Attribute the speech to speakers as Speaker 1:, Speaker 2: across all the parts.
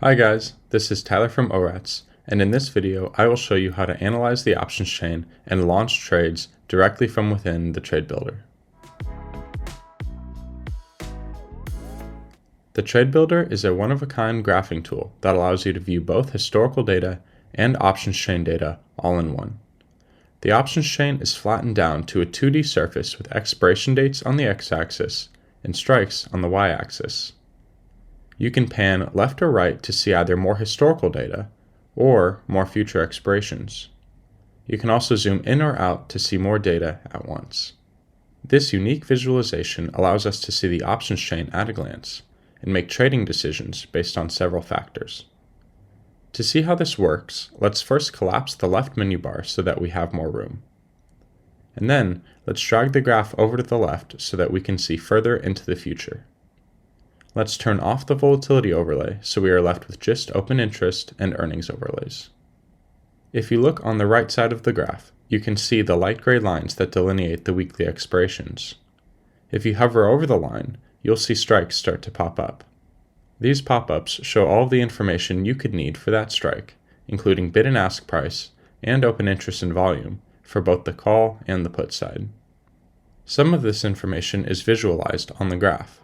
Speaker 1: Hi guys, this is Tyler from ORATS, and in this video I will show you how to analyze the options chain and launch trades directly from within the Trade Builder. The Trade Builder is a one-of-a-kind graphing tool that allows you to view both historical data and options chain data all in one. The options chain is flattened down to a 2D surface with expiration dates on the x-axis and strikes on the y-axis. You can pan left or right to see either more historical data or more future expirations. You can also zoom in or out to see more data at once. This unique visualization allows us to see the options chain at a glance and make trading decisions based on several factors. To see how this works, let's first collapse the left menu bar so that we have more room. And then, let's drag the graph over to the left so that we can see further into the future. Let's turn off the volatility overlay so we are left with just open interest and earnings overlays. If you look on the right side of the graph, you can see the light gray lines that delineate the weekly expirations. If you hover over the line, you'll see strikes start to pop up. These pop-ups show all of the information you could need for that strike, including bid and ask price and open interest and volume for both the call and the put side. Some of this information is visualized on the graph.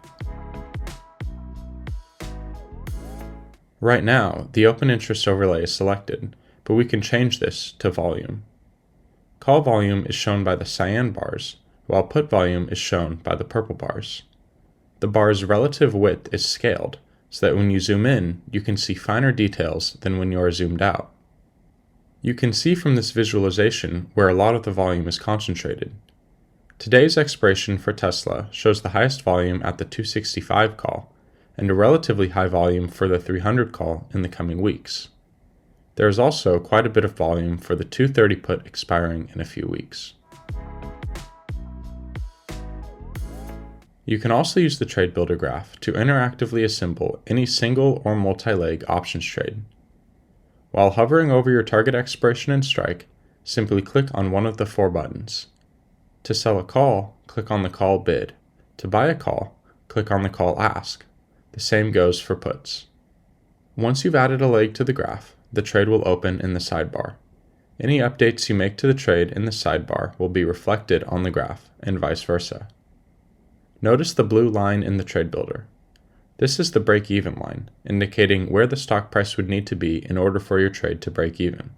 Speaker 1: Right now, the open interest overlay is selected, but we can change this to volume. Call volume is shown by the cyan bars, while put volume is shown by the purple bars. The bar's relative width is scaled, so that when you zoom in, you can see finer details than when you are zoomed out. You can see from this visualization where a lot of the volume is concentrated. Today's expiration for Tesla shows the highest volume at the 265 call, and a relatively high volume for the 300 call in the coming weeks. There is also quite a bit of volume for the 230 put expiring in a few weeks. You can also use the Trade Builder graph to interactively assemble any single or multi-leg options trade. While hovering over your target expiration and strike, simply click on one of the four buttons. To sell a call, click on the call bid. To buy a call, click on the call ask. The same goes for puts. Once you've added a leg to the graph, the trade will open in the sidebar. Any updates you make to the trade in the sidebar will be reflected on the graph, and vice versa. Notice the blue line in the Trade Builder. This is the break-even line, indicating where the stock price would need to be in order for your trade to break even.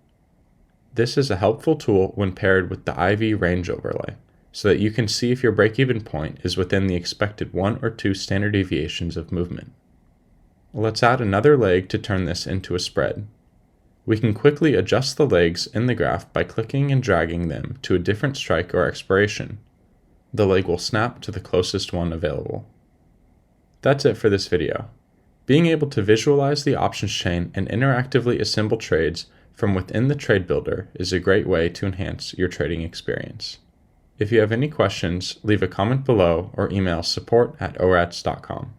Speaker 1: This is a helpful tool when paired with the IV range overlay, so that you can see if your break-even point is within the expected 1 or 2 standard deviations of movement. Let's add another leg to turn this into a spread. We can quickly adjust the legs in the graph by clicking and dragging them to a different strike or expiration. The leg will snap to the closest one available. That's it for this video. Being able to visualize the options chain and interactively assemble trades from within the Trade Builder is a great way to enhance your trading experience. If you have any questions, leave a comment below or email support@orats.com.